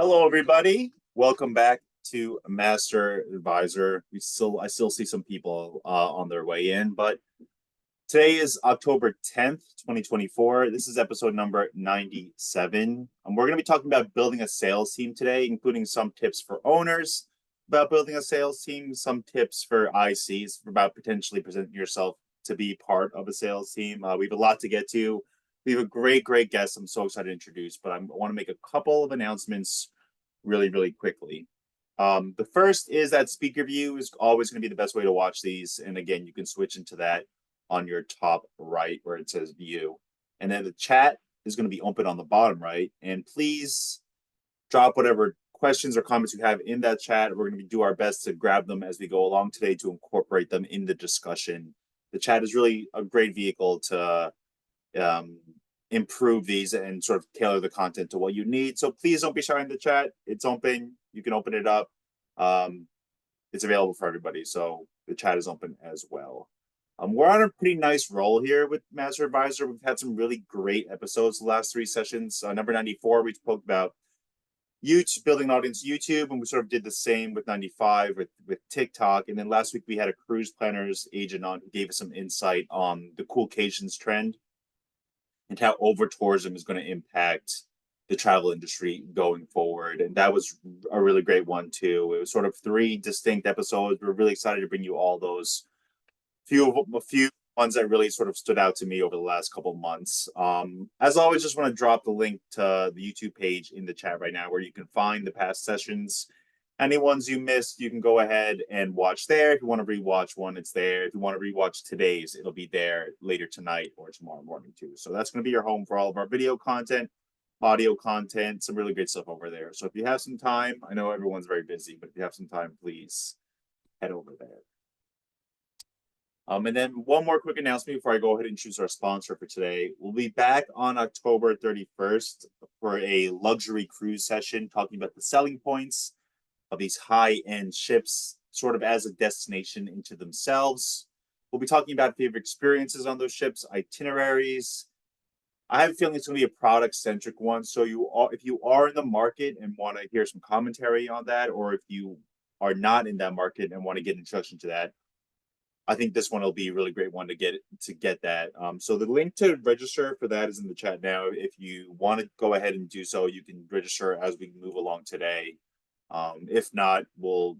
Hello, everybody. Welcome back to MasterAdvisor. I still see some people on their way in, but today is October 10th, 2024. This is episode number 97. We're going to be talking about building a sales team today, including some tips for owners about building a sales team, some tips for ICs about potentially presenting yourself to be part of a sales team. We have a lot to get to. We have a great guest I'm so excited to introduce, but I want to make a couple of announcements really quickly. The first is that speaker view is always going to be the best way to watch these. And again, you can switch into that on your top right where it says view. And then the chat is going to be open on the bottom right. And please drop whatever questions or comments you have in that chat. We're going to do our best to grab them as we go along today to incorporate them in the discussion. The chat is really a great vehicle to improve these and sort of tailor the content to what you need. So please don't be shy in the chat. It's open. You can open it up. It's available for everybody. So the chat is open as well. We're on a pretty nice roll here with MasterAdvisor. We've had some really great episodes the last three sessions. Number 94, we spoke about YouTube, building an audience YouTube, and we sort of did the same with 95 with TikTok. And then last week we had a cruise planners agent on who gave us some insight on the coolcations trend and how over tourism is going to impact the travel industry going forward. And that was a really great one too. It was sort of three distinct episodes. We're really excited to bring you all those a few ones that really sort of stood out to me over the last couple of months. As always, just want to drop the link to the YouTube page in the chat right now where you can find the past sessions. Any ones you missed, you can go ahead and watch there. If you want to rewatch one, it's there. If you want to rewatch today's, it'll be there later tonight or tomorrow morning too. So that's going to be your home for all of our video content, audio content, some really great stuff over there. So if you have some time, I know everyone's very busy, but if you have some time, please head over there. And then one more quick announcement before I go ahead and choose our sponsor for today. We'll be back on October 31st for a luxury cruise session talking about the selling points of these high-end ships sort of as a destination into themselves. We'll be talking about favorite experiences on those ships, itineraries. I have a feeling it's going to be a product-centric one. So if you are in the market and want to hear some commentary on that, or if you are not in that market and want to get an introduction to that, I think this one will be a really great one to get that. So the link to register for that is in the chat now. If you want to go ahead and do so, you can register as we move along today. If not, we'll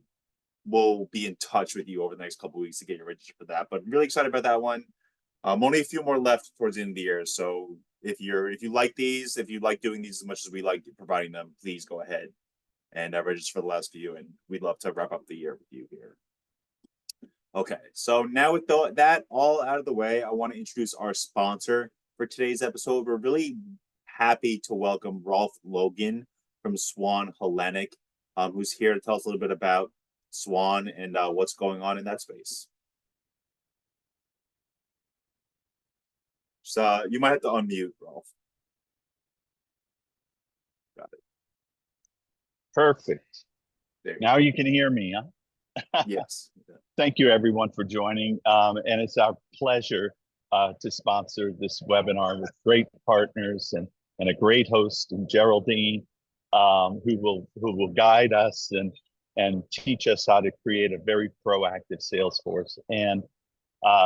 be in touch with you over the next couple of weeks to get you registered for that. But I'm really excited about that one. Only a few more left towards the end of the year. So if you like these, if you like doing these as much as we like providing them, please go ahead and register for the last few. And we'd love to wrap up the year with you here. Okay, so now with that all out of the way, I want to introduce our sponsor for today's episode. We're really happy to welcome Rolf Logan from Swan Hellenic, who's here to tell us a little bit about Swan and what's going on in that space. So you might have to unmute, Rolf. Got it. Perfect. Now you can hear me, huh? Yes. Thank you, everyone, for joining. And it's our pleasure to sponsor this webinar with great partners and a great host in Geraldine, who will guide us and teach us how to create a very proactive sales force. And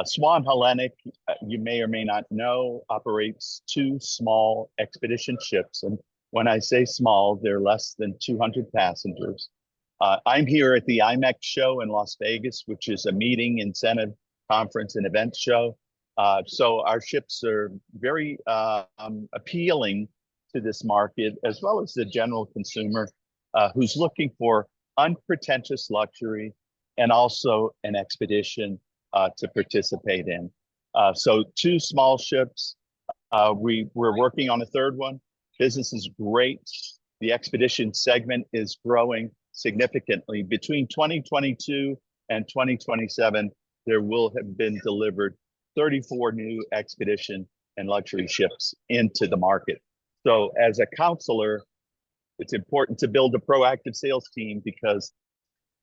Swan Hellenic, you may or may not know, operates two small expedition ships. And when I say small, they're less than 200 passengers. I'm here at the IMEX show in Las Vegas, which is a meeting, incentive, conference, and event show. So our ships are very appealing to this market, as well as the general consumer who's looking for unpretentious luxury and also an expedition to participate in. So two small ships. We're working on a third one. Business is great. The expedition segment is growing significantly. Between 2022 and 2027, there will have been delivered 34 new expedition and luxury ships into the market. So as a counselor, it's important to build a proactive sales team because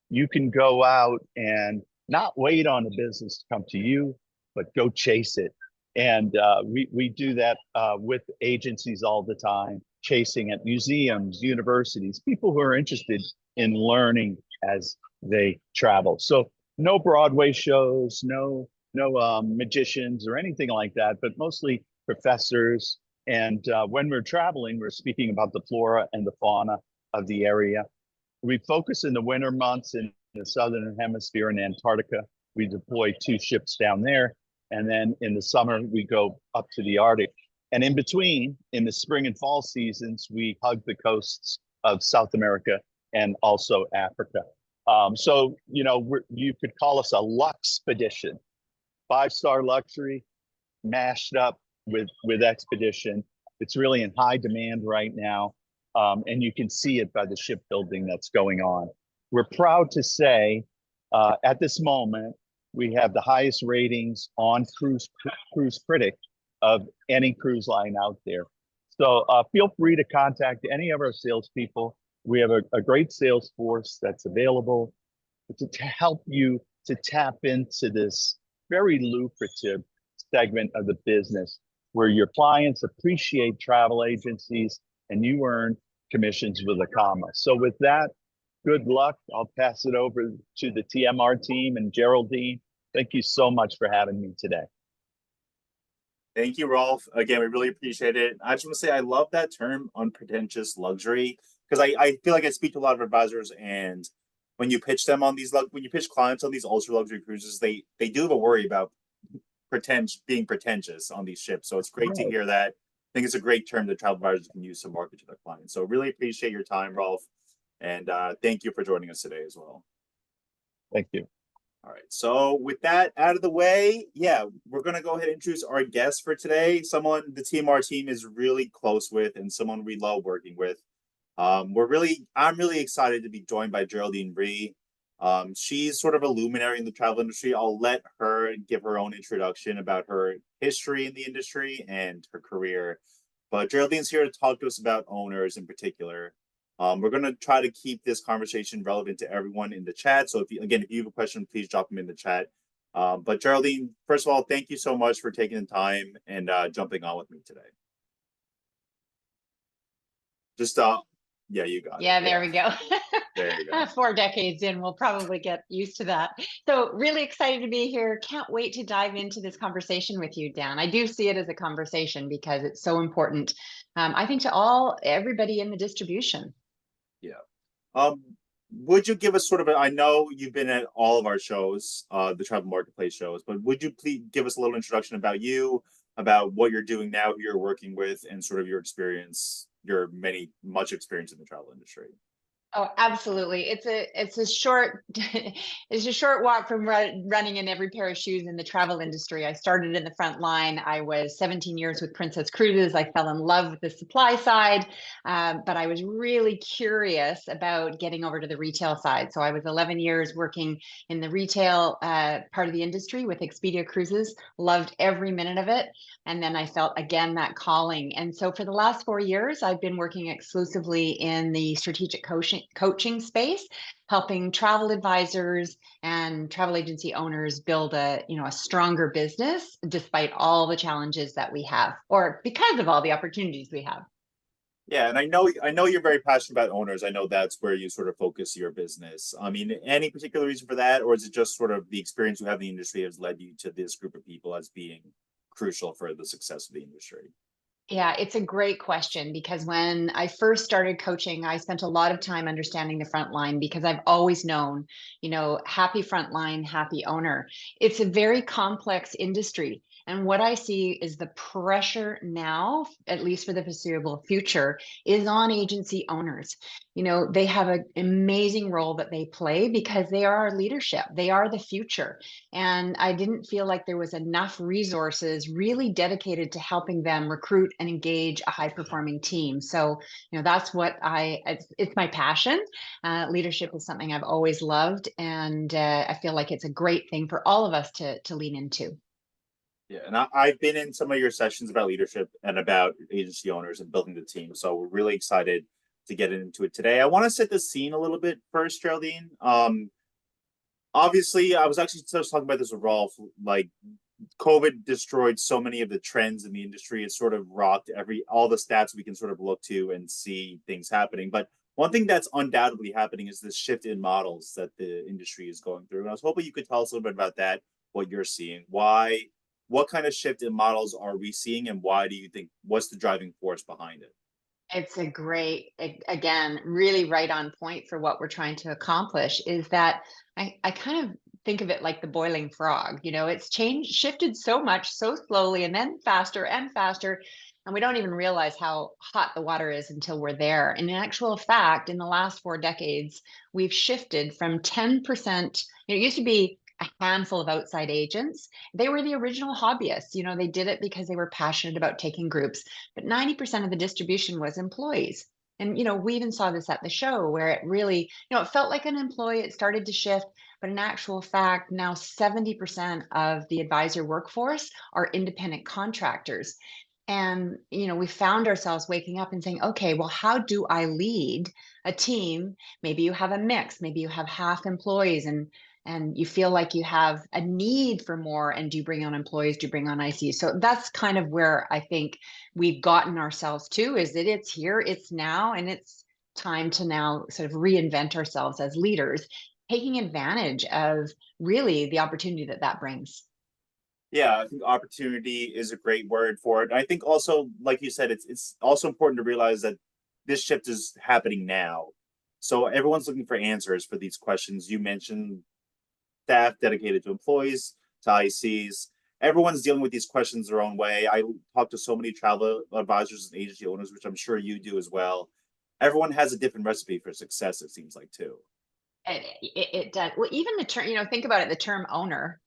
you can go out and not wait on a business to come to you, but go chase it. And we do that with agencies all the time. chasing at museums, universities, people who are interested in learning as they travel. So no Broadway shows, no magicians or anything like that, but mostly professors. And when we're traveling, we're speaking about the flora and the fauna of the area. We focus in the winter months in the Southern Hemisphere in Antarctica. We deploy 2 ships down there. And then in the summer, we go up to the Arctic. And in between, in the spring and fall seasons, we hug the coasts of South America and also Africa. So, you know, you could call us a Luxpedition, 5-star luxury mashed up with expedition. It's really in high demand right now. And you can see it by the shipbuilding that's going on. We're proud to say at this moment, we have the highest ratings on Cruise Critic of any cruise line out there. So feel free to contact any of our salespeople. We have a great sales force that's available to help you to tap into this very lucrative segment of the business where your clients appreciate travel agencies and you earn commissions with a comma. So with that, good luck. I'll pass it over to the TMR team and Geraldine. Thank you so much for having me today. Thank you, Rolf. Again, we really appreciate it. I just want to say I love that term, unpretentious luxury, because I feel like I speak to a lot of advisors, and when you pitch them on these, when you pitch clients on these ultra luxury cruises, they do have a worry about being pretentious on these ships. So it's great to hear that. I think it's a great term that travel advisors can use to market to their clients. So really appreciate your time, Rolf, and thank you for joining us today as well. Thank you. All right, so with that out of the way, yeah, we're going to go ahead and introduce our guest for today, someone the TMR team is really close with and someone we love working with. I'm really excited to be joined by Geraldine Ree. She's sort of a luminary in the travel industry. I'll let her give her own introduction about her history in the industry and her career. But Geraldine's here to talk to us about owners in particular. We're going to try to keep this conversation relevant to everyone in the chat. So if you have a question, please drop them in the chat. But Geraldine, first of all, thank you so much for taking the time and jumping on with me today. Yeah, you got it. Yeah, there we go. There you go. 4 decades in, we'll probably get used to that. So really excited to be here. Can't wait to dive into this conversation with you, Dan. I do see it as a conversation because it's so important, I think, to everybody in the distribution. Yeah. Would you give us sort of I know you've been at all of our shows, the travel marketplace shows, but would you please give us a little introduction about you, about what you're doing now, who you're working with, and sort of your experience, much experience in the travel industry? Oh, absolutely. It's a short walk from running in every pair of shoes in the travel industry. I started in the front line. I was 17 years with Princess Cruises. I fell in love with the supply side, but I was really curious about getting over to the retail side. So I was 11 years working in the retail part of the industry with Expedia Cruises. Loved every minute of it. And then I felt again that calling. And so for the last 4 years, I've been working exclusively in the strategic coaching space, helping travel advisors and travel agency owners build a stronger business despite all the challenges that we have, or because of all the opportunities we have. Yeah, and I know you're very passionate about owners. I know that's where you sort of focus your business. I mean, any particular reason for that, or is it just sort of the experience you have in the industry has led you to this group of people as being crucial for the success of the industry? Yeah, it's a great question, because when I first started coaching, I spent a lot of time understanding the front line, because I've always known, happy front line, happy owner. It's a very complex industry. And what I see is the pressure now, at least for the foreseeable future, is on agency owners. They have an amazing role that they play because they are our leadership. They are the future. And I didn't feel like there was enough resources really dedicated to helping them recruit and engage a high performing team. So, that's what it's my passion. Leadership is something I've always loved. And I feel like it's a great thing for all of us to lean into. Yeah, and I've been in some of your sessions about leadership and about agency owners and building the team. So we're really excited to get into it today. I want to set the scene a little bit first, Geraldine. Obviously, I was actually just talking about this with Rolf. Like, COVID destroyed so many of the trends in the industry. It sort of rocked all the stats we can sort of look to and see things happening. But one thing that's undoubtedly happening is this shift in models that the industry is going through. And I was hoping you could tell us a little bit about that, what you're seeing, what kind of shift in models are we seeing, and why do you think, what's the driving force behind it? It's a great, again, really right on point for what we're trying to accomplish is that I kind of think of it like the boiling frog. It's changed, shifted so much, so slowly, and then faster and faster. And we don't even realize how hot the water is until we're there. And in actual fact, in the last 4 decades, we've shifted from 10%, it used to be a handful of outside agents. They were the original hobbyists. They did it because they were passionate about taking groups, but 90% of the distribution was employees. And, we even saw this at the show where it really, it felt like an employee, it started to shift, but in actual fact, now 70% of the advisor workforce are independent contractors. And, we found ourselves waking up and saying, okay, well, how do I lead a team? Maybe you have a mix, maybe you have half employees and you feel like you have a need for more, and do you bring on employees, do you bring on ICs? So that's kind of where I think we've gotten ourselves to, is that it's here, it's now, and it's time to now sort of reinvent ourselves as leaders, taking advantage of really the opportunity that brings. Yeah, I think opportunity is a great word for it. I think also, like you said, it's also important to realize that this shift is happening now. So everyone's looking for answers for these questions. You mentioned staff dedicated to employees, to ICs. Everyone's dealing with these questions their own way. I talk to so many travel advisors and agency owners, which I'm sure you do as well. Everyone has a different recipe for success, it seems like, too. It does. Well, even the term, think about it, the term owner,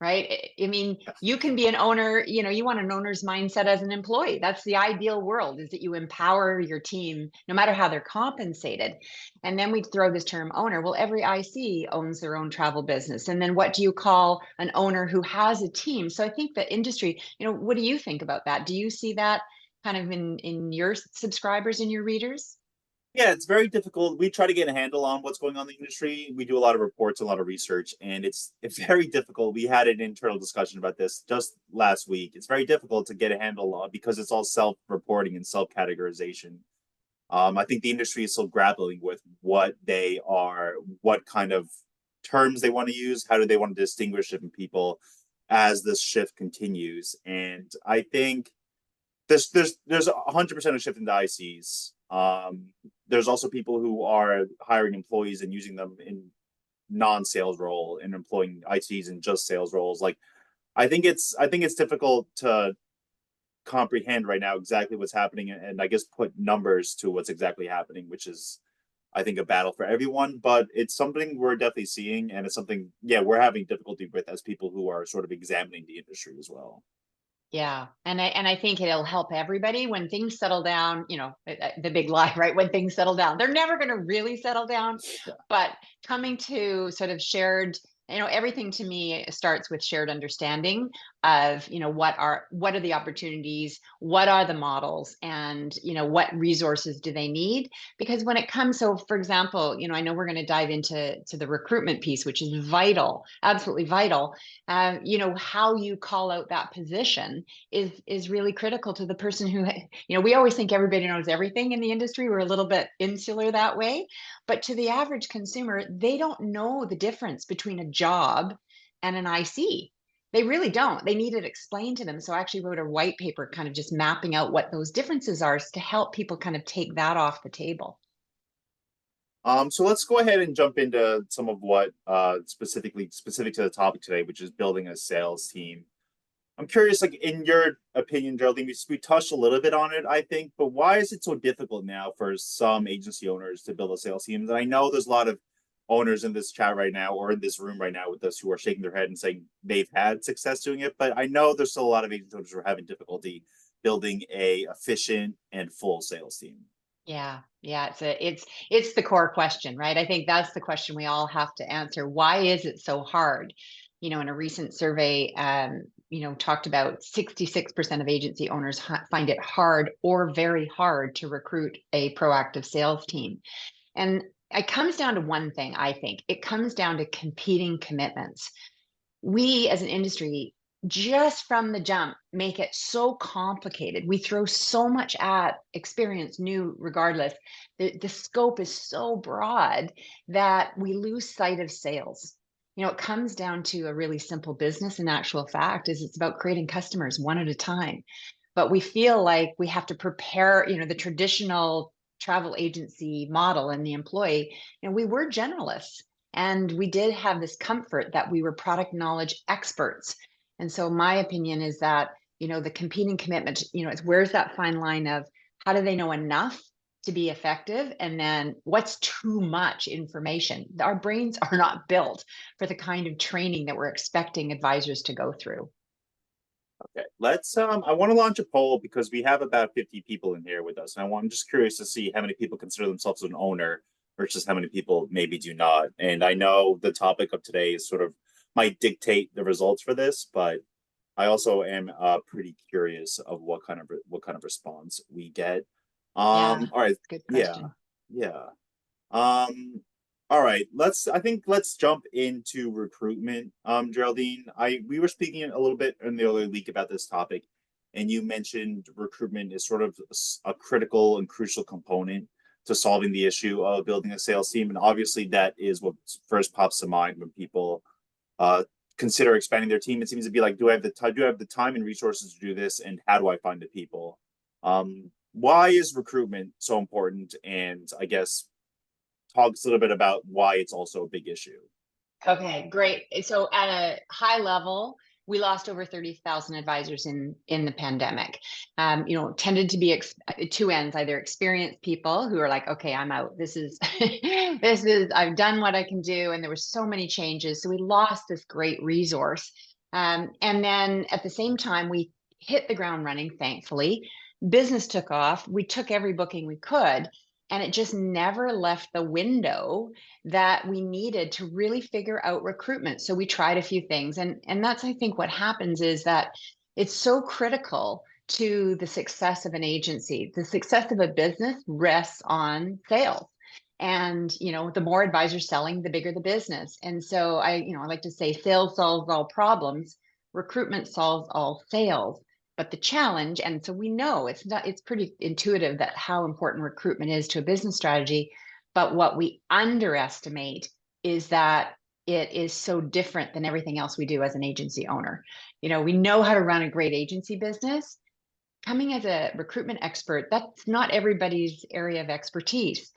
right? I mean, you can be an owner, you want an owner's mindset as an employee. That's the ideal world, is that you empower your team no matter how they're compensated. And then we throw this term owner. Well, every IC owns their own travel business. And then what do you call an owner who has a team? So I think the industry, what do you think about that? Do you see that kind of in your subscribers and your readers? Yeah, it's very difficult. We try to get a handle on what's going on in the industry. We do a lot of reports, a lot of research, and it's very difficult. We had an internal discussion about this just last week. It's very difficult to get a handle on because it's all self-reporting and self-categorization. I think the industry is still grappling with what they are, what kind of terms they want to use, how do they want to distinguish different people as this shift continues. And I think there's 100% of shift into ICs. There's also people who are hiring employees and using them in non-sales role and employing ICs in just sales roles. Like, I think it's difficult to comprehend right now exactly what's happening, and I guess put numbers to what's exactly happening, which is, I think, a battle for everyone. But it's something we're definitely seeing, and it's something, yeah, we're having difficulty with as people who are sort of examining the industry as well. Yeah. And I think it'll help everybody when things settle down, the big lie, right? When things settle down, they're never going to really settle down, but coming to sort of shared, everything to me starts with shared understanding of, what are the opportunities, what are the models, and, what resources do they need? Because when it comes, so for example, I know we're going to dive into the recruitment piece, which is vital, absolutely vital. How you call out that position is really critical to the person who, we always think everybody knows everything in the industry. We're a little bit insular that way, but to the average consumer, they don't know the difference between a job and an IC. They really don't. They need it explained to them. So I actually wrote a white paper kind of just mapping out what those differences are to help people kind of take that off the table. So let's go ahead and jump into some of what specific to the topic today, which is building a sales team. I'm curious, like, in your opinion, Geraldine, we touched a little bit on it, I think, but why is it so difficult now for some agency owners to build a sales team? And I know there's a lot of owners in this chat right now or in this room right now with us who are shaking their head and saying they've had success doing it, but I know there's still a lot of agency owners who are having difficulty building a efficient and full sales team. Yeah. It's the core question, right? I think that's the question we all have to answer. Why is it so hard? In a recent survey, talked about 66% of agency owners find it hard or very hard to recruit a proactive sales team. And it comes down to one thing, I think. It comes down to competing commitments. We as an industry just from the jump make it so complicated. We throw so much at experience, new regardless. The scope is so broad that we lose sight of sales. It comes down to a really simple business. In actual fact, is it's about creating customers one at a time. But we feel like we have to prepare, the traditional travel agency model and the employee, we were generalists, and we did have this comfort that we were product knowledge experts. And so my opinion is that, the competing commitment, it's where's that fine line of how do they know enough to be effective? And then what's too much information? Our brains are not built for the kind of training that we're expecting advisors to go through. Okay, let's I want to launch a poll because we have about 50 people in here with us. And I'm just curious to see how many people consider themselves an owner versus how many people maybe do not. And I know the topic of today is sort of might dictate the results for this, but I also am pretty curious of what kind of response we get. Yeah, All right. good Yeah. question. Yeah. All right, I think let's jump into recruitment. Geraldine, we were speaking a little bit in the earlier week about this topic, and you mentioned recruitment is sort of a critical and crucial component to solving the issue of building a sales team. And obviously that is what first pops to mind when people consider expanding their team. It seems to be like, do I have the time and resources to do this, and how do I find the people? Why is recruitment so important? And I guess talks a little bit about why it's also a big issue. Okay, great. So at a high level, we lost over 30,000 advisors in the pandemic. Tended to be two ends, either experienced people who are like, okay, I'm out. This is, I've done what I can do. And there were so many changes. So we lost this great resource. And then at the same time, we hit the ground running, thankfully. Business took off. We took every booking we could, and it just never left the window that we needed to really figure out recruitment. So we tried a few things, and that's, I think, what happens is that it's so critical to the success of an agency. The success of a business rests on sales. And the more advisors selling, the bigger the business. And so I like to say sales solves all problems, recruitment solves all sales. But the challenge, and so we know it's pretty intuitive that how important recruitment is to a business strategy. But what we underestimate is that it is so different than everything else we do as an agency owner. We know how to run a great agency business. Coming as a recruitment expert, that's not everybody's area of expertise.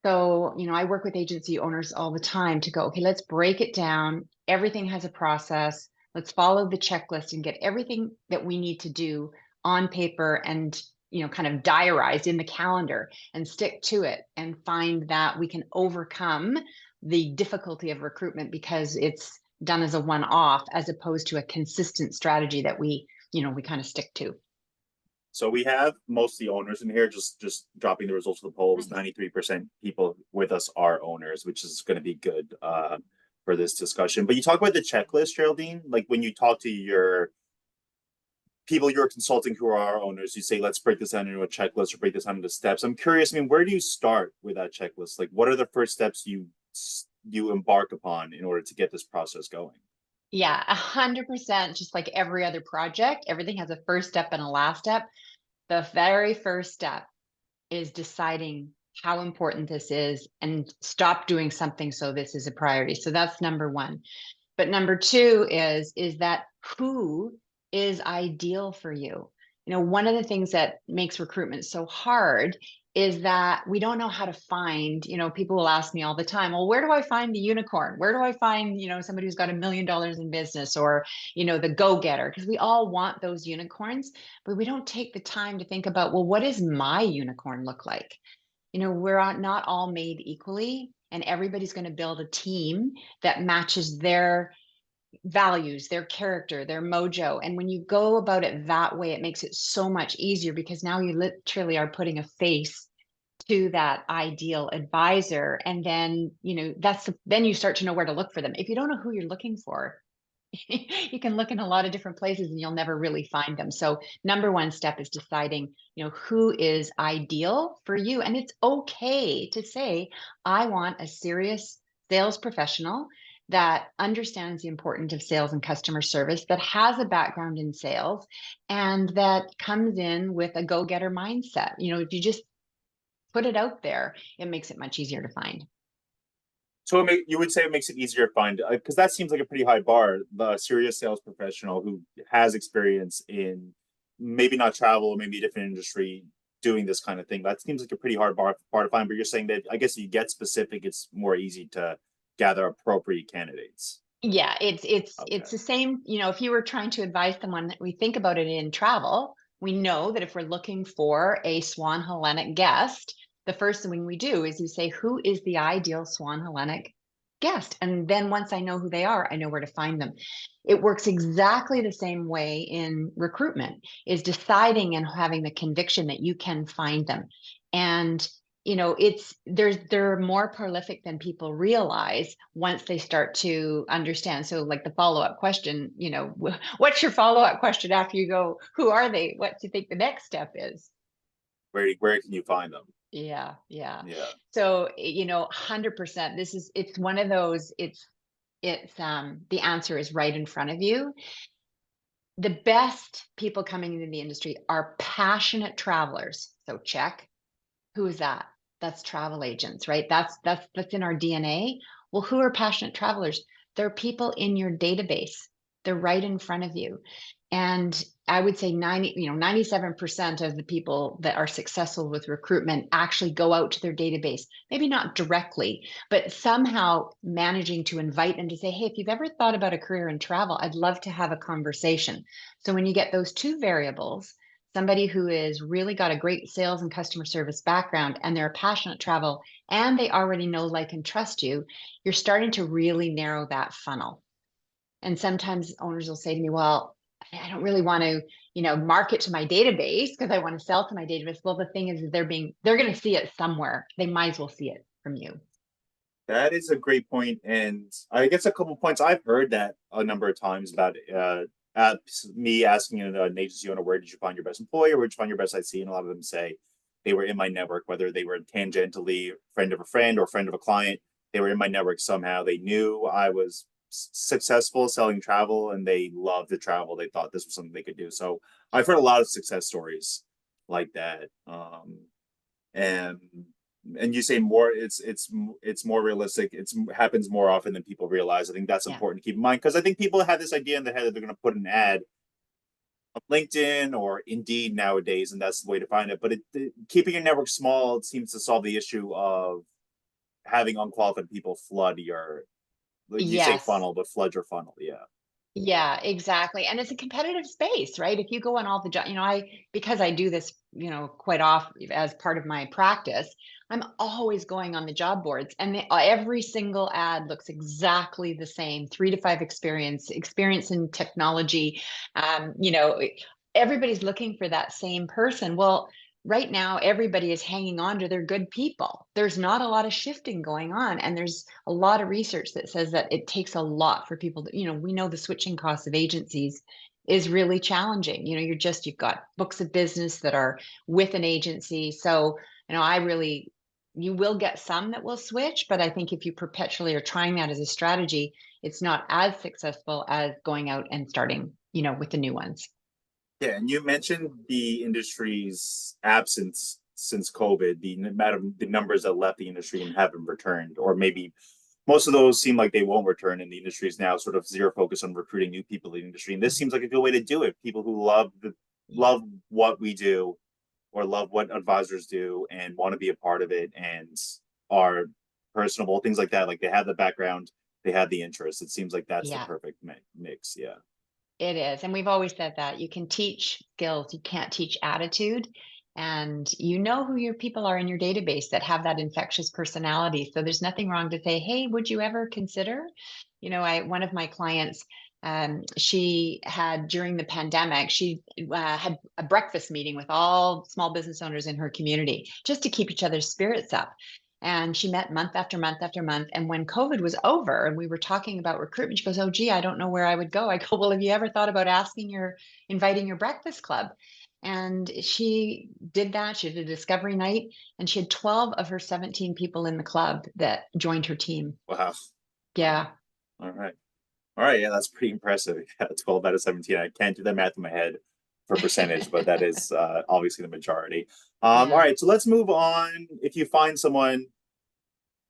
So, I work with agency owners all the time to go, okay, let's break it down. Everything has a process. Let's follow the checklist and get everything that we need to do on paper and, kind of diarized in the calendar, and stick to it and find that we can overcome the difficulty of recruitment because it's done as a one-off as opposed to a consistent strategy that we kind of stick to. So we have most of the owners in here. Just dropping the results of the polls. 93% people with us are owners, which is going to be good for this discussion. But you talk about the checklist, Geraldine. Like when you talk to your people you're consulting who are owners, you say, let's break this down into a checklist or break this down into steps. I'm curious. I mean, where do you start with that checklist? Like, what are the first steps you embark upon in order to get this process going? Yeah, 100%. Just like every other project, everything has a first step and a last step. The very first step is deciding how important this is and stop doing something so this is a priority. So that's number one. But number two is that who is ideal for you? One of the things that makes recruitment so hard is that we don't know how to find, people will ask me all the time, well, where do I find the unicorn? Where do I find, somebody who's got $1 million in business, or, the go-getter? Because we all want those unicorns, but we don't take the time to think about, well, what does my unicorn look like? We're not all made equally, and everybody's going to build a team that matches their values, their character, their mojo. And when you go about it that way, it makes it so much easier because now you literally are putting a face to that ideal advisor. And then, then you start to know where to look for them. If you don't know who you're looking for, you can look in a lot of different places and you'll never really find them. So number one step is deciding, who is ideal for you. And it's okay to say, I want a serious sales professional that understands the importance of sales and customer service, that has a background in sales, and that comes in with a go-getter mindset. If you just put it out there, it makes it much easier to find. So you would say it makes it easier to find, because that seems like a pretty high bar. The serious sales professional who has experience in maybe not travel, or maybe a different industry doing this kind of thing. That seems like a pretty hard bar to find. But you're saying that I guess if you get specific, it's more easy to gather appropriate candidates. Yeah, it's Okay. the same. If you were trying to advise someone, that we think about it in travel, we know that if we're looking for a Swan Hellenic guest, the first thing we do is we say, who is the ideal Swan Hellenic guest? And then once I know who they are, I know where to find them. It works exactly the same way in recruitment, is deciding and having the conviction that you can find them. And they're more prolific than people realize once they start to understand. So like the follow-up question, what's your follow-up question after you go, who are they? What do you think the next step is? Where can you find them? Yeah. Yeah. So, 100%, it's one of those, the answer is right in front of you. The best people coming into the industry are passionate travelers. So check. Who is that? That's travel agents, right? That's in our DNA. Well, who are passionate travelers? They're people in your database. They're right in front of you. And I would say 97% of the people that are successful with recruitment actually go out to their database, maybe not directly, but somehow managing to invite them to say, hey, if you've ever thought about a career in travel, I'd love to have a conversation. So when you get those two variables, somebody who has really got a great sales and customer service background, and they're a passionate travel, and they already know, like, and trust you, you're starting to really narrow that funnel. And sometimes owners will say to me, well, I don't really want to, market to my database because I want to sell to my database. Well, the thing is, they're going to see it somewhere. They might as well see it from you. That is a great point, and I guess a couple of points I've heard that a number of times about me asking an agency owner, where did you find your best employee, or where did you find your best IC? And a lot of them say they were in my network, whether they were tangentially friend of a friend or friend of a client. They were in my network somehow. They knew I was successful selling travel, and they loved the travel. They thought this was something they could do. So I've heard a lot of success stories like that. And you say more, it's more realistic. It's happens more often than people realize. I think that's important to keep in mind, because I think people have this idea in their head that they're going to put an ad on LinkedIn or Indeed nowadays, and that's the way to find it. But keeping your network small, it seems to solve the issue of having unqualified people flood your, you say funnel, but flood your funnel. Yeah, exactly. And it's a competitive space, right? If you go on all the job, because I do this, quite often as part of my practice, I'm always going on the job boards, and every single ad looks exactly the same. 3 to 5 experience in technology. Everybody's looking for that same person. Well, right now, everybody is hanging on to their good people. There's not a lot of shifting going on. And there's a lot of research that says that it takes a lot for people to, we know the switching costs of agencies is really challenging. You've got books of business that are with an agency. So, you will get some that will switch, but I think if you perpetually are trying that as a strategy, it's not as successful as going out and starting, with the new ones. Yeah, and you mentioned the industry's absence since COVID, the numbers that left the industry and haven't returned, or maybe most of those seem like they won't return, and the industry is now sort of zero focus on recruiting new people in the industry. And this seems like a good way to do it. People who love what we do, or love what advisors do, and want to be a part of it, and are personable, things like that. Like, they have the background, they have the interest. It seems like that's the perfect mix. Yeah. It is. And we've always said that you can teach skills, you can't teach attitude. And who your people are in your database that have that infectious personality. So there's nothing wrong to say, hey, would you ever consider? One of my clients, she had, during the pandemic, she had a breakfast meeting with all small business owners in her community just to keep each other's spirits up. And she met month after month after month. And when COVID was over and we were talking about recruitment, she goes, oh, gee, I don't know where I would go. I go, well, have you ever thought about inviting your breakfast club? And she did that. She did a discovery night, and she had 12 of her 17 people in the club that joined her team. Wow. Yeah. All right. All right. Yeah, that's pretty impressive. Yeah, 12 out of 17. I can't do that math in my head for percentage, but that is obviously the majority. All Yeah. right. So let's move on. If you find someone,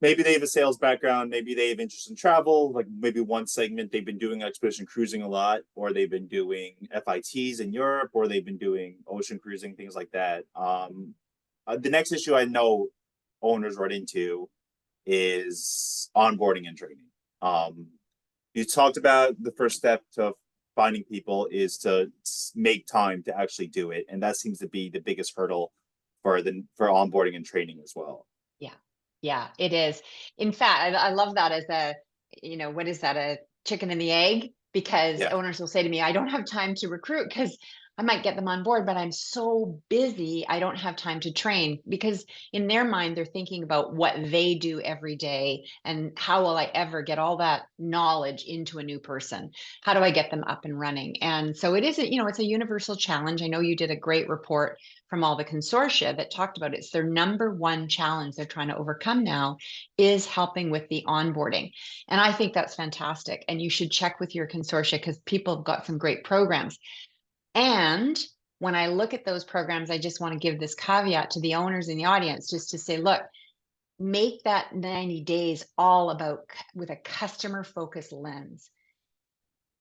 maybe they have a sales background, maybe they have interest in travel, like maybe one segment they've been doing expedition cruising a lot, or they've been doing FITs in Europe, or they've been doing ocean cruising, things like that. The next issue I know owners run into is onboarding and training. You talked about the first step to finding people is to make time to actually do it, and that seems to be the biggest hurdle for onboarding and training as well. Yeah. Yeah, it is. In fact, I love that as a, what is that, a chicken and the egg? Because Yeah. owners will say to me, I don't have time to recruit because I might get them on board, but I'm so busy, I don't have time to train. Because in their mind, they're thinking about what they do every day and how will I ever get all that knowledge into a new person? How do I get them up and running? And so it is, it's a universal challenge. I know you did a great report from all the consortia that talked about it. It's their number one challenge they're trying to overcome now is helping with the onboarding. And I think that's fantastic. And you should check with your consortia because people have got some great programs. And when I look at those programs, I just want to give this caveat to the owners in the audience just to say, look, make that 90 days all about with a customer focused lens.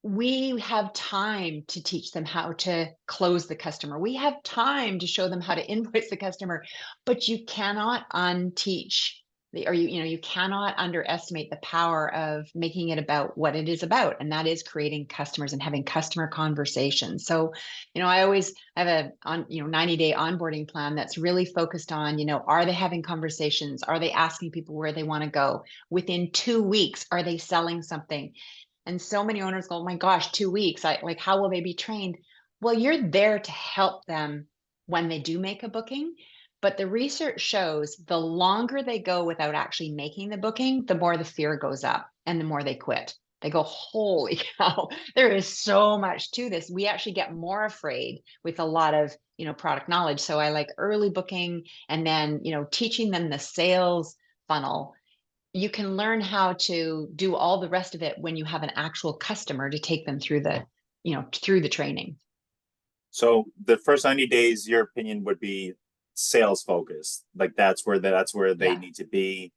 We have time to teach them how to close the customer. We have time to show them how to invoice the customer, but you cannot unteach you cannot underestimate the power of making it about what it is about. And that is creating customers and having customer conversations. So, I always have a 90-day onboarding plan that's really focused on, are they having conversations? Are they asking people where they want to go? Within 2 weeks, are they selling something? And so many owners go, oh my gosh, 2 weeks. How will they be trained? Well, you're there to help them when they do make a booking. But the research shows the longer they go without actually making the booking, the more the fear goes up and the more they quit. They go, holy cow, there is so much to this. We actually get more afraid with a lot of, product knowledge. So I like early booking and then, teaching them the sales funnel. You can learn how to do all the rest of it when you have an actual customer to take them through the training. So the first 90 days, your opinion would be sales focused. Like that's where they need to be.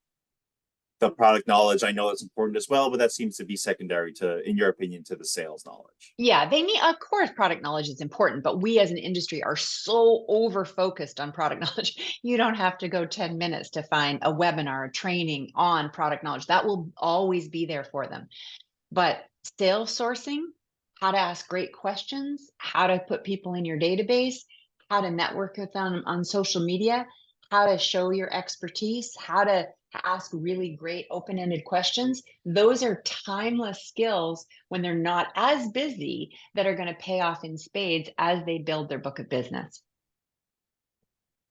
The product knowledge, I know that's important as well, but that seems to be secondary to, in your opinion, to the sales knowledge. Yeah, they need, of course, product knowledge is important, but we as an industry are so over focused on product knowledge. You don't have to go 10 minutes to find a webinar, a training on product knowledge. That will always be there for them. But sales sourcing, how to ask great questions, how to put people in your database, how to network with them on social media, how to show your expertise, how to ask really great open-ended questions. Those are timeless skills when they're not as busy that are going to pay off in spades as they build their book of business.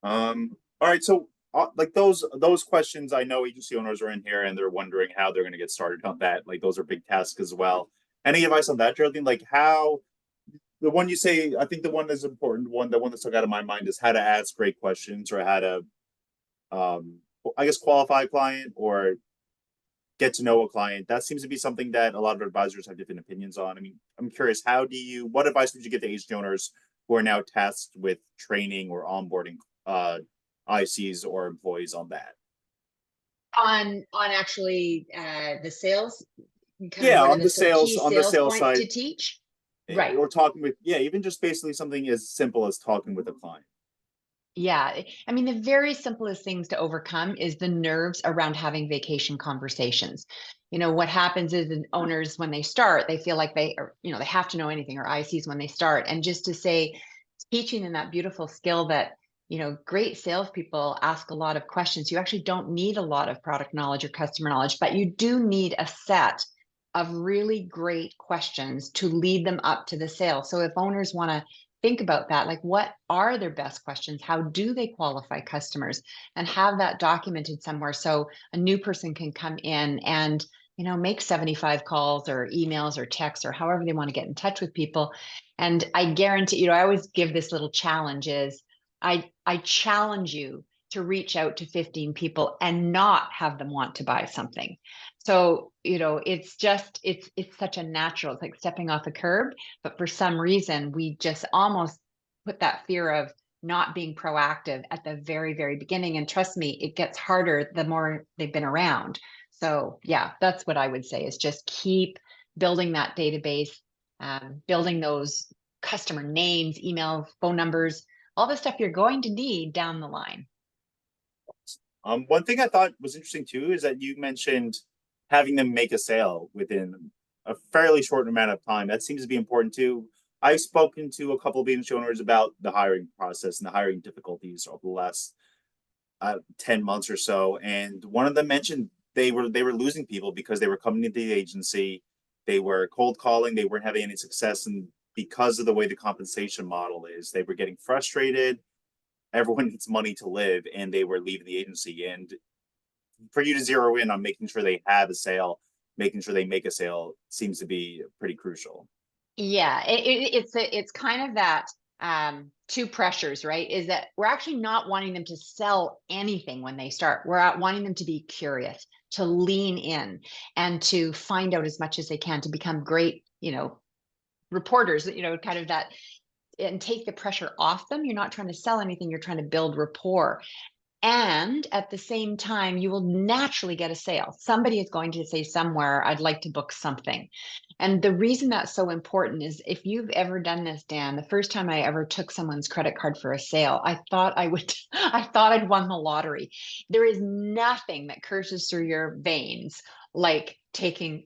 All right. So like those questions, I know agency owners are in here and they're wondering how they're going to get started on that. Like those are big tasks as well. Any advice on that, Geraldine? Like how the one you say, I think the one that's important, the one that stuck out of my mind is how to ask great questions or how to, I guess, qualify a client or get to know a client. That seems to be something that a lot of advisors have different opinions on. I mean, I'm curious, what advice would you give to agency owners who are now tasked with training or onboarding ICs or employees on that? On actually the sales, Yeah, what are on the sales points side to teach? Right. Or talking with, even just basically something as simple as talking with a client. Yeah. I mean, the very simplest things to overcome is the nerves around having vacation conversations. What happens is the owners, when they start, they feel like they have to know anything, or ICs when they start. And just to say, teaching them that beautiful skill that, great salespeople ask a lot of questions. You actually don't need a lot of product knowledge or customer knowledge, but you do need a set of really great questions to lead them up to the sale. So if owners want to think about that, like what are their best questions? How do they qualify customers? And have that documented somewhere so a new person can come in and make 75 calls or emails or texts or however they want to get in touch with people. And I guarantee, I always give this little challenge is I challenge you to reach out to 15 people and not have them want to buy something. So, it's such a natural, it's like stepping off a curb, but for some reason, we just almost put that fear of not being proactive at the very, very beginning. And trust me, it gets harder the more they've been around. So yeah, that's what I would say, is just keep building that database, building those customer names, emails, phone numbers, all the stuff you're going to need down the line. One thing I thought was interesting too is that you mentioned having them make a sale within a fairly short amount of time. That seems to be important too. I've spoken to a couple of agency owners about the hiring process and the hiring difficulties over the last 10 months or so, and one of them mentioned they were losing people because they were coming into the agency, they were cold calling, they weren't having any success, and because of the way the compensation model is, they were getting frustrated. Everyone needs money to live, and they were leaving the agency. And for you to zero in on making sure they have a sale, making sure they make a sale, seems to be pretty crucial. Yeah, it's kind of that two pressures, right? Is that we're actually not wanting them to sell anything when they start. We're out wanting them to be curious, to lean in, and to find out as much as they can, to become great, reporters, kind of that, and take the pressure off them. You're not trying to sell anything, you're trying to build rapport. And at the same time, you will naturally get a sale. Somebody is going to say somewhere, I'd like to book something. And the reason that's so important is, if you've ever done this, Dan, the first time I ever took someone's credit card for a sale, I thought I thought I'd won the lottery. There is nothing that courses through your veins like taking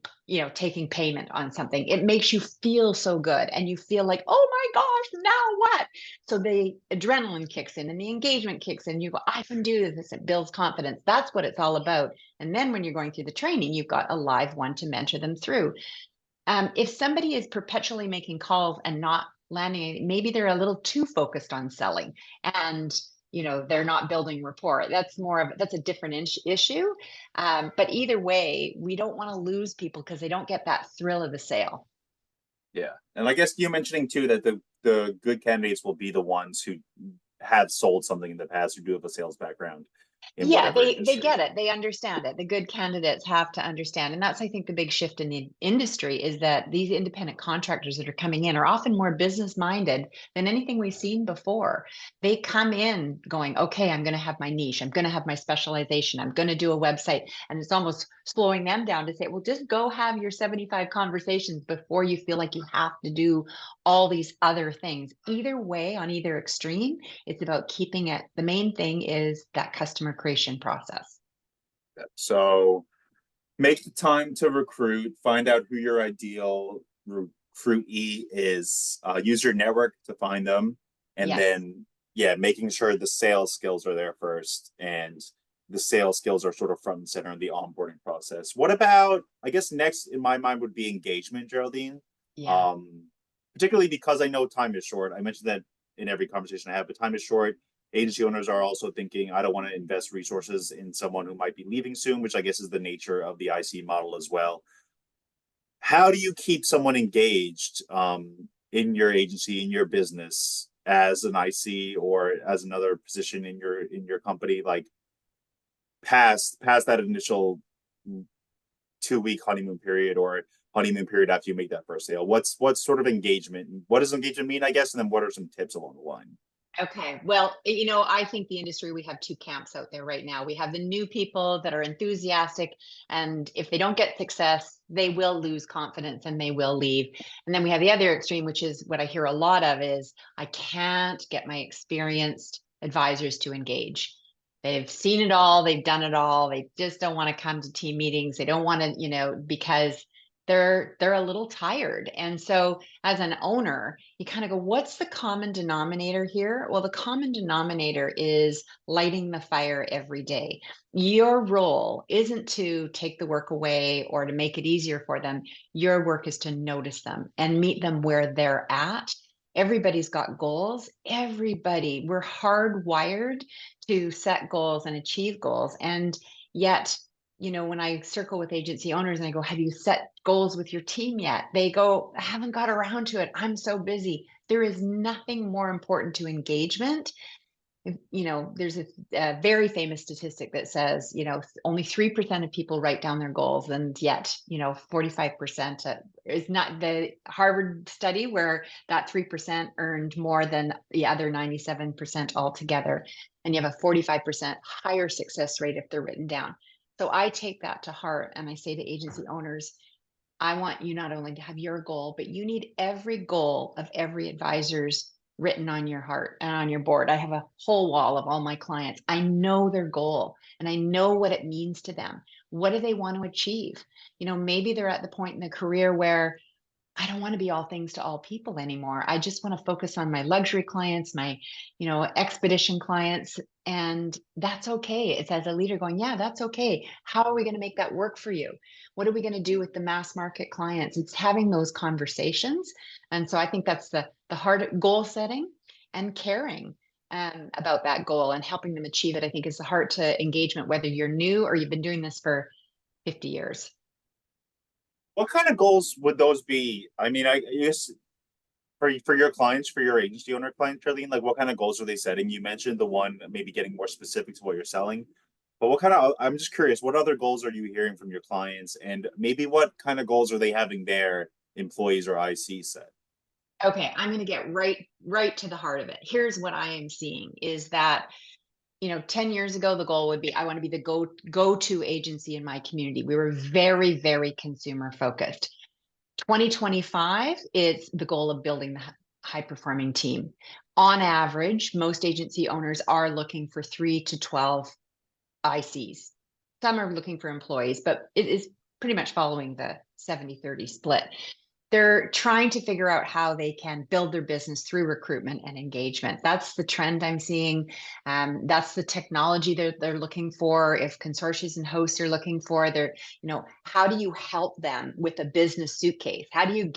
payment on something. It makes you feel so good, and you feel like, oh my gosh, now what? So the adrenaline kicks in and the engagement kicks in. You go, I can do this. It builds confidence. That's what it's all about. And then when you're going through the training, you've got a live one to mentor them through. If somebody is perpetually making calls and not landing, maybe they're a little too focused on selling, and they're not building rapport. That's a different issue. But either way, we don't want to lose people because they don't get that thrill of the sale. Yeah, and I guess you mentioning too that the good candidates will be the ones who have sold something in the past, who do have a sales background in Yeah, whatever they industry. get it. They understand it. The good candidates have to understand. And that's, I think, the big shift in the industry, is that these independent contractors that are coming in are often more business minded than anything we've seen before. They come in going, okay, I'm going to have my niche. I'm going to have my specialization. I'm going to do a website. And it's almost slowing them down to say, well, just go have your 75 conversations before you feel like you have to do all these other things. Either way, on either extreme, it's about keeping it. The main thing is that customer creation process. So make the time to recruit, find out who your ideal recruitee is, use your network to find them, and Yes. then making sure the sales skills are there first, and the sales skills are sort of front and center in the onboarding process. What about, I guess next in my mind would be engagement, Geraldine. Yeah. Particularly because I know time is short. I mentioned that in every conversation I have, but time is short. Agency owners are also thinking, I don't want to invest resources in someone who might be leaving soon, which I guess is the nature of the IC model as well. How do you keep someone engaged in your agency, in your business, as an IC or as another position in your company, like past that initial 2-week honeymoon period, or honeymoon period after you make that first sale? What's sort of engagement? What does engagement mean, I guess? And then what are some tips along the line? Okay. Well, I think the industry, we have two camps out there right now. We have the new people that are enthusiastic, and if they don't get success, they will lose confidence and they will leave. And then we have the other extreme, which is what I hear a lot of, is I can't get my experienced advisors to engage. They've seen it all, they've done it all. They just don't want to come to team meetings. They don't want to, because they're a little tired. And so as an owner, you kind of go, what's the common denominator here? Well, the common denominator is lighting the fire every day. Your role isn't to take the work away or to make it easier for them. Your work is to notice them and meet them where they're at. Everybody's got goals. We're hardwired to set goals and achieve goals. And yet, when I circle with agency owners and I go, have you set goals with your team yet? They go, I haven't got around to it. I'm so busy. There is nothing more important to engagement there's a very famous statistic that says, only 3% of people write down their goals, and yet, 45% is not the Harvard study where that 3% earned more than the other 97% altogether. And you have a 45% higher success rate if they're written down. So I take that to heart, and I say to agency owners, I want you not only to have your goal, but you need every goal of every advisor's written on your heart and on your board. I have a whole wall of all my clients. I know their goal and I know what it means to them. What do they want to achieve? Maybe they're at the point in their career where I don't want to be all things to all people anymore. I just want to focus on my luxury clients, my, expedition clients. And that's okay. It's as a leader going, yeah, that's okay. How are we going to make that work for you? What are we going to do with the mass market clients? It's having those conversations. And so I think that's the hard goal setting and caring about that goal and helping them achieve it, I think is the heart to engagement, whether you're new or you've been doing this for 50 years. What kind of goals would those be? I mean, I guess for your clients, for your agency owner client, Geraldine, like what kind of goals are they setting? You mentioned the one maybe getting more specific to what you're selling, but I'm just curious, what other goals are you hearing from your clients, and maybe what kind of goals are they having their employees or IC set? Okay, I'm going to get right to the heart of it. Here's what I am seeing is that 10 years ago, the goal would be, I want to be the go-to agency in my community. We were very, very consumer focused. 2025 is the goal of building the high performing team. On average, most agency owners are looking for 3 to 12 ICs. Some are looking for employees, but it is pretty much following the 70-30 split. They're trying to figure out how they can build their business through recruitment and engagement. That's the trend I'm seeing. That's the technology they're looking for. If consortiums and hosts are looking for, how do you help them with a business suitcase? How do you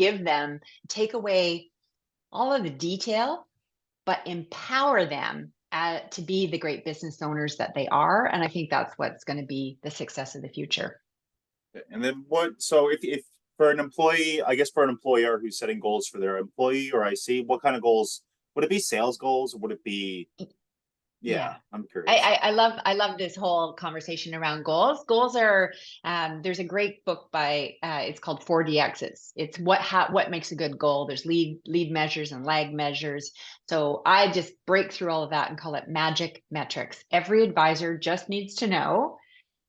take away all of the detail, but empower them to be the great business owners that they are? And I think that's what's going to be the success of the future. And then so if for an employee, I guess for an employer who's setting goals for their employee or IC, what kind of goals would it be? Sales goals? Would it be? Yeah. I'm curious. I love this whole conversation around goals. Goals are there's a great book by it's called 4DXs. It's what makes a good goal. There's lead measures and lag measures. So I just break through all of that and call it magic metrics. Every advisor just needs to know,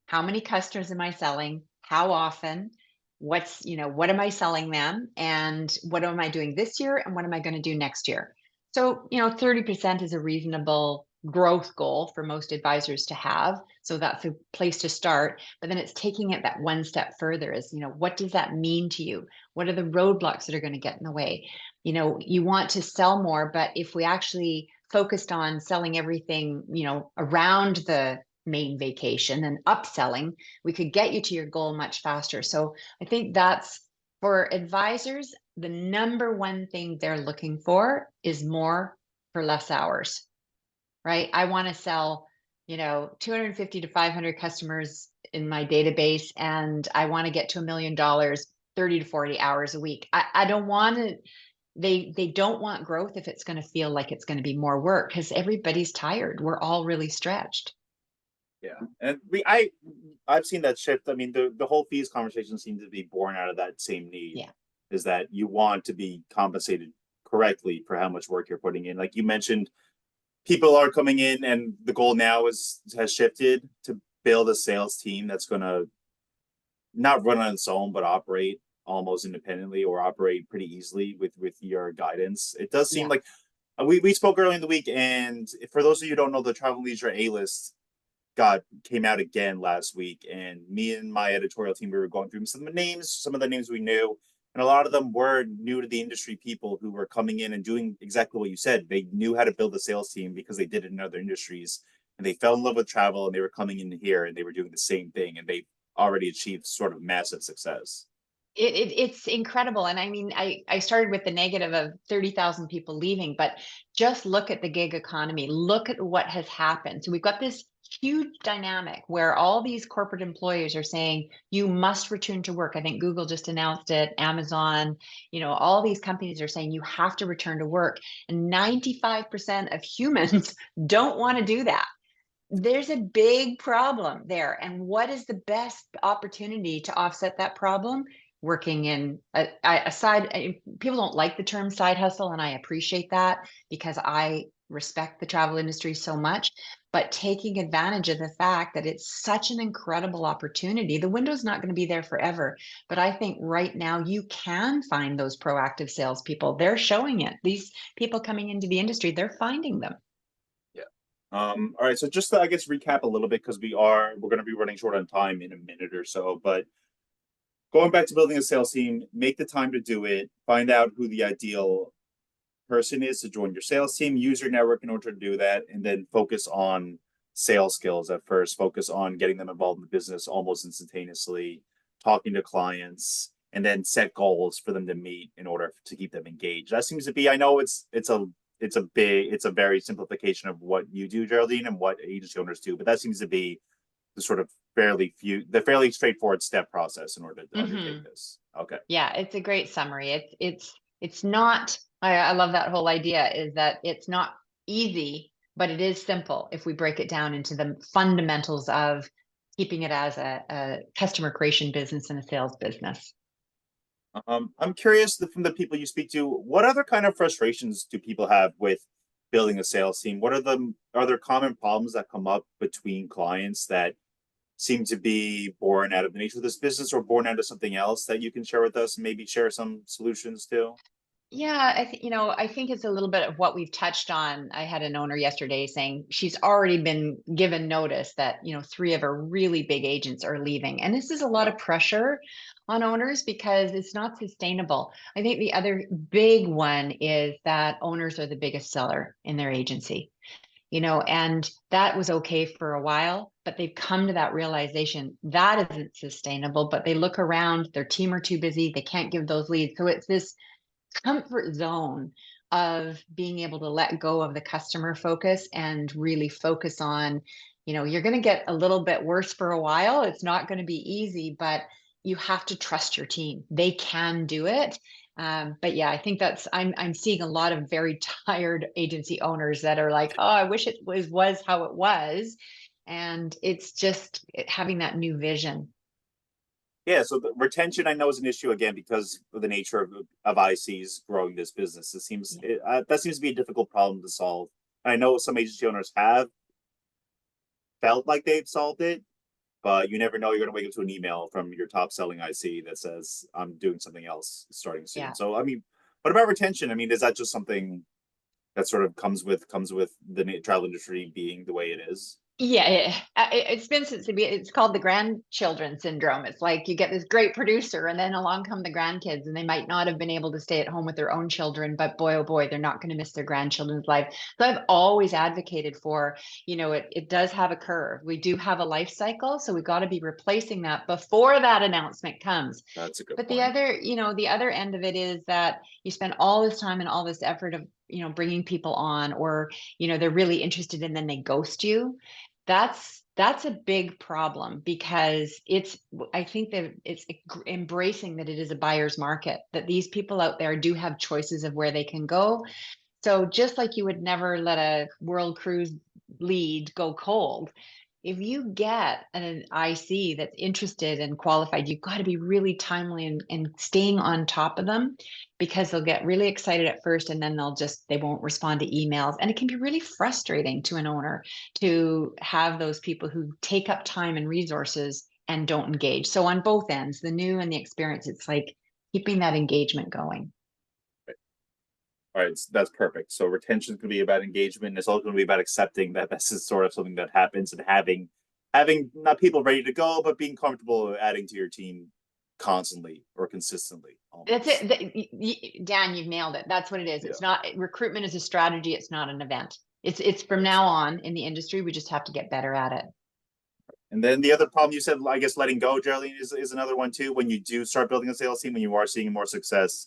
how many customers am I selling? How often? What am I selling them? And what am I doing this year? And what am I going to do next year? So, 30% is a reasonable growth goal for most advisors to have. So that's a place to start. But then it's taking it that one step further is, what does that mean to you? What are the roadblocks that are going to get in the way? You want to sell more, but if we actually focused on selling everything, around the main vacation and upselling, we could get you to your goal much faster. So I think that's, for advisors, the number one thing they're looking for is more for less hours, right? I want to sell, 250 to 500 customers in my database, and I want to get to $1 million, 30 to 40 hours a week. I don't want to, they don't want growth if it's going to feel like it's going to be more work, because everybody's tired. We're all really stretched. Yeah, and I've seen that shift. I mean, the whole fees conversation seems to be born out of that same need. Yeah, is that you want to be compensated correctly for how much work you're putting in. Like you mentioned, people are coming in, and the goal now has shifted to build a sales team that's going to not run on its own, but operate almost independently or operate pretty easily with your guidance. It does seem like we spoke earlier in the week, and for those of you who don't know, the Travel Leisure A-list came out again last week, and me and my editorial team, we were going through some of the names we knew, and a lot of them were new to the industry people who were coming in and doing exactly what you said. They knew how to build a sales team because they did it in other industries, and they fell in love with travel, and they were coming in here and they were doing the same thing, and they already achieved sort of massive success. It's incredible. And I mean, I started with the negative of 30,000 people leaving, but just look at the gig economy. Look at what has happened. So we've got this huge dynamic where all these corporate employers are saying you must return to work. I think Google just announced it, Amazon, all these companies are saying you have to return to work, and 95% of humans don't want to do that. There's a big problem there. And what is the best opportunity to offset that problem? Working in a side, people don't like the term side hustle, and I appreciate that because I respect the travel industry so much. But taking advantage of the fact that it's such an incredible opportunity, the window's not going to be there forever. But I think right now you can find those proactive salespeople. They're showing it. These people coming into the industry, they're finding them. All right, so just to, I guess, recap a little bit, because we're going to be running short on time in a minute or so, but going back to building a sales team, make the time to do it, find out who the ideal person is to join your sales team, use your network in order to do that, and then focus on sales skills at first, focus on getting them involved in the business almost instantaneously, talking to clients, and then set goals for them to meet in order to keep them engaged. That seems to be, I know it's a very simplification of what you do, Geraldine, and what agency owners do, but that seems to be the sort of fairly straightforward step process in order to undertake this. Okay. Yeah, it's a great summary. It's not, I love that whole idea, is that it's not easy, but it is simple if we break it down into the fundamentals of keeping it as a customer creation business and a sales business. I'm curious from the people you speak to, what other kind of frustrations do people have with building a sales team? Are there common problems that come up between clients that seem to be born out of the nature of this business or born out of something else that you can share with us and maybe share some solutions to? Yeah, I think it's a little bit of what we've touched on. I had an owner yesterday saying she's already been given notice that, 3 of her really big agents are leaving. And this is a lot of pressure on owners because it's not sustainable. I think the other big one is that owners are the biggest seller in their agency, and that was okay for a while, but they've come to that realization that isn't sustainable. But they look around, their team are too busy, they can't give those leads. So it's this comfort zone of being able to let go of the customer focus and really focus on, you're going to get a little bit worse for a while. It's not going to be easy, but you have to trust your team. They can do it. But yeah, I think I'm seeing a lot of very tired agency owners that are like, oh, I wish it was how it was. And it's just having that new vision. Yeah, so the retention I know is an issue again because of the nature of ICs growing this business. That seems to be a difficult problem to solve. I know some agency owners have felt like they've solved it, but you never know. You're going to wake up to an email from your top selling IC that says, "I'm doing something else starting soon." Yeah. So, I mean, what about retention? I mean, is that just something that sort of comes with the travel industry being the way it is? Yeah, it's been it's called the grandchildren syndrome. It's like you get this great producer and then along come the grandkids, and they might not have been able to stay at home with their own children, but boy, oh boy, they're not going to miss their grandchildren's life. So I've always advocated for, it does have a curve. We do have a life cycle, so we've got to be replacing that before that announcement comes. That's a good But point. the other end of it is that you spend all this time and all this effort of, bringing people on, or, they're really interested and then they ghost you. That's a big problem because I think that it's embracing that it is a buyer's market, that these people out there do have choices of where they can go. So just like you would never let a world cruise lead go cold, if you get an IC that's interested and qualified, you've got to be really timely and staying on top of them, because they'll get really excited at first and then they won't respond to emails. And it can be really frustrating to an owner to have those people who take up time and resources and don't engage. So on both ends, the new and the experience, it's like keeping that engagement going. All right, that's perfect. So retention is going to be about engagement. It's also going to be about accepting that this is sort of something that happens, and having not people ready to go, but being comfortable adding to your team constantly or consistently. Almost. That's it. Dan, you've nailed it. That's what it is. Yeah. It's not, recruitment is a strategy. It's not an event. It's from now on in the industry, we just have to get better at it. And then the other problem you said, I guess, letting go, Geraldine, is another one too. When you do start building a sales team, when you are seeing more success,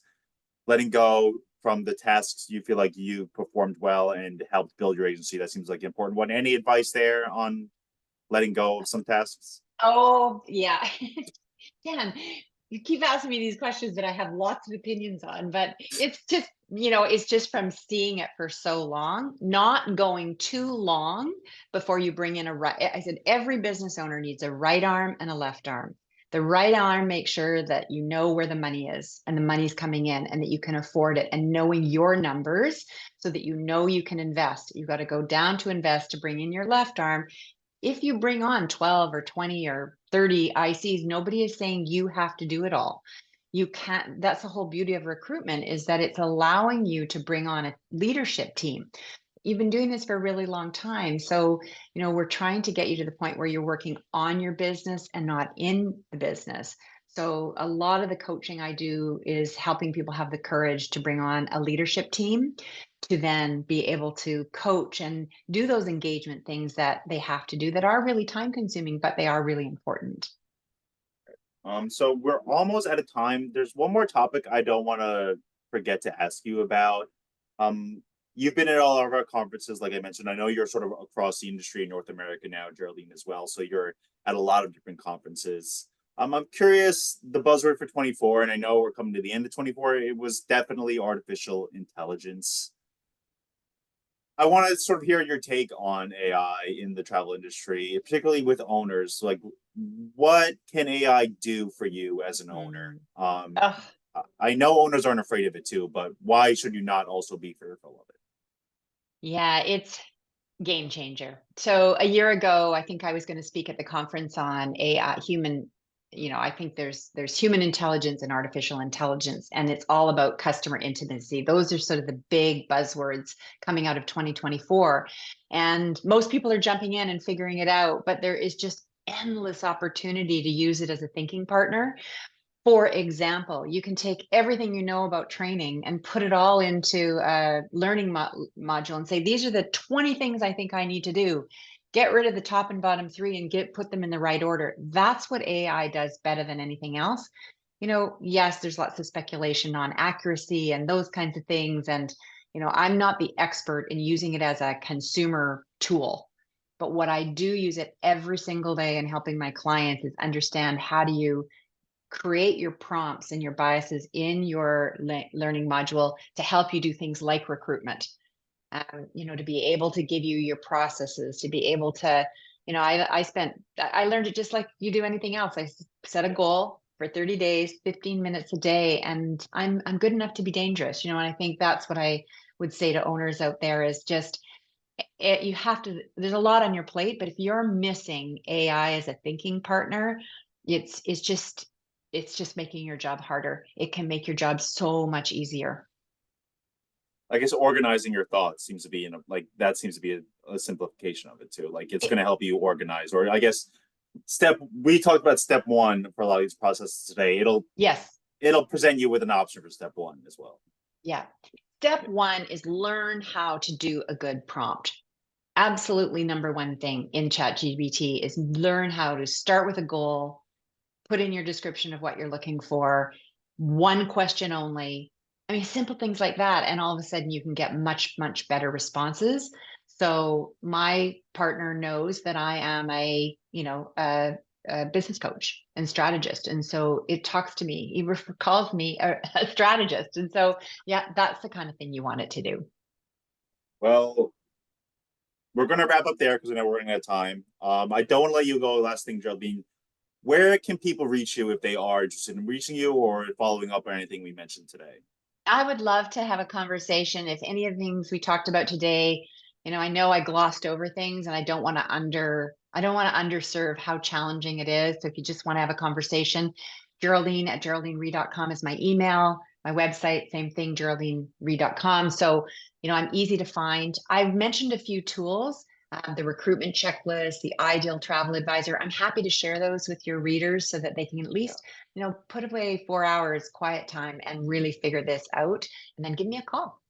letting go from the tasks you feel like you performed well and helped build your agency. That seems like an important one. Any advice there on letting go of some tasks? Oh, yeah. Dan, you keep asking me these questions that I have lots of opinions on, but it's just, it's just from seeing it for so long, not going too long before you bring in a right. I said, every business owner needs a right arm and a left arm. The right arm makes sure that you know where the money is and the money's coming in and that you can afford it, and knowing your numbers so that you know you can invest. You've got to go down to invest to bring in your left arm. If you bring on 12 or 20 or 30 ICs, nobody is saying you have to do it all. You can't. That's the whole beauty of recruitment, is that it's allowing you to bring on a leadership team. You've been doing this for a really long time. So, we're trying to get you to the point where you're working on your business and not in the business. So a lot of the coaching I do is helping people have the courage to bring on a leadership team to then be able to coach and do those engagement things that they have to do that are really time consuming, but they are really important. So we're almost out of time. There's one more topic I don't want to forget to ask you about. You've been at all of our conferences, like I mentioned. I know you're sort of across the industry in North America now, Geraldine, as well. So you're at a lot of different conferences. I'm curious, the buzzword for 24, and I know we're coming to the end of 24, it was definitely artificial intelligence. I want to sort of hear your take on AI in the travel industry, particularly with owners. Like, what can AI do for you as an owner? Ugh. I know owners aren't afraid of it too, but why should you not also be fearful of it? Yeah, it's game changer. So a year ago, I think I was going to speak at the conference on AI, I think there's human intelligence and artificial intelligence, and it's all about customer intimacy. Those are sort of the big buzzwords coming out of 2024. And most people are jumping in and figuring it out, but there is just endless opportunity to use it as a thinking partner. For example, you can take everything you know about training and put it all into a learning module and say, these are the 20 things I think I need to do. Get rid of the top and bottom 3 and put them in the right order. That's what AI does better than anything else. Yes, there's lots of speculation on accuracy and those kinds of things. And, I'm not the expert in using it as a consumer tool. But what I do use it every single day in helping my clients is understand, how do you create your prompts and your biases in your learning module to help you do things like recruitment. To be able to give you your processes, to be able to, I learned it just like you do anything else. I set a goal for 30 days, 15 minutes a day, and I'm good enough to be dangerous. And I think that's what I would say to owners out there is just, you have to, there's a lot on your plate, but if you're missing AI as a thinking partner, it's just making your job harder. It can make your job so much easier. I guess organizing your thoughts seems to be that seems to be a simplification of it too. Like, it's going to help you organize, or I guess we talked about step 1 for a lot of these processes today. It'll present you with an option for step 1 as well. Yeah. Step 1 is learn how to do a good prompt. Absolutely number 1 thing in ChatGPT is learn how to start with a goal, put in your description of what you're looking for, 1 question only. I mean, simple things like that. And all of a sudden you can get much, much better responses. So my partner knows that I am a business coach and strategist. And so it talks to me, he calls me a strategist. And so, yeah, that's the kind of thing you want it to do. Well, we're going to wrap up there because I know we're running out of time. I don't want to let you go. Last thing, Geraldine, where can people reach you if they are interested in reaching you or following up on anything we mentioned today? I would love to have a conversation. If any of the things we talked about today, I know I glossed over things, and I don't want to underserve how challenging it is. So if you just want to have a conversation, Geraldine@geraldineree.com is my email. My website, same thing, geraldineree.com. So, I'm easy to find. I've mentioned a few tools, the recruitment checklist, the ideal travel advisor. I'm happy to share those with your readers so that they can at least, put away 4 hours quiet time and really figure this out, and then give me a call.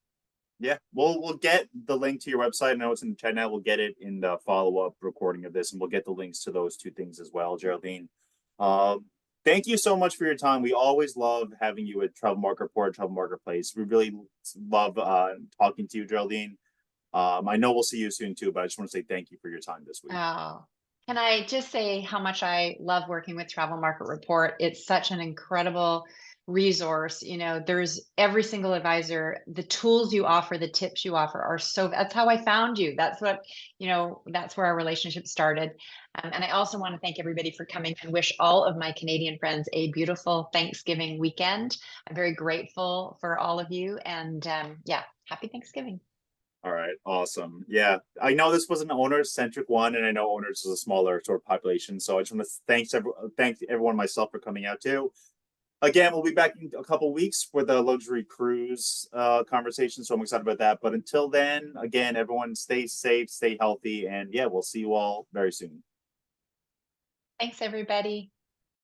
Yeah, we'll get the link to your website. I know it's in the chat now. We'll get it in the follow-up recording of this, and we'll get the links to those 2 things as well, Geraldine. Thank you so much for your time. We always love having you at Travel Market Report, Travel Marketplace. We really love talking to you, Geraldine. I know we'll see you soon too, but I just want to say thank you for your time this week. Oh, Can I just say how much I love working with Travel Market Report? It's such an incredible resource. You know, there's every single advisor, the tools you offer, the tips you offer are so, that's how I found you. That's what, you know, that's where our relationship started. And I also want to thank everybody for coming and wish all of my Canadian friends a beautiful Thanksgiving weekend. I'm very grateful for all of you. And yeah, happy Thanksgiving. All right, awesome. Yeah, I know this was an owner-centric one, and I know owners is a smaller sort of population. So I just want to thank everyone myself for coming out too. Again, we'll be back in a couple weeks for the luxury cruise conversation. So I'm excited about that. But until then, again, everyone stay safe, stay healthy, and yeah, we'll see you all very soon. Thanks, everybody.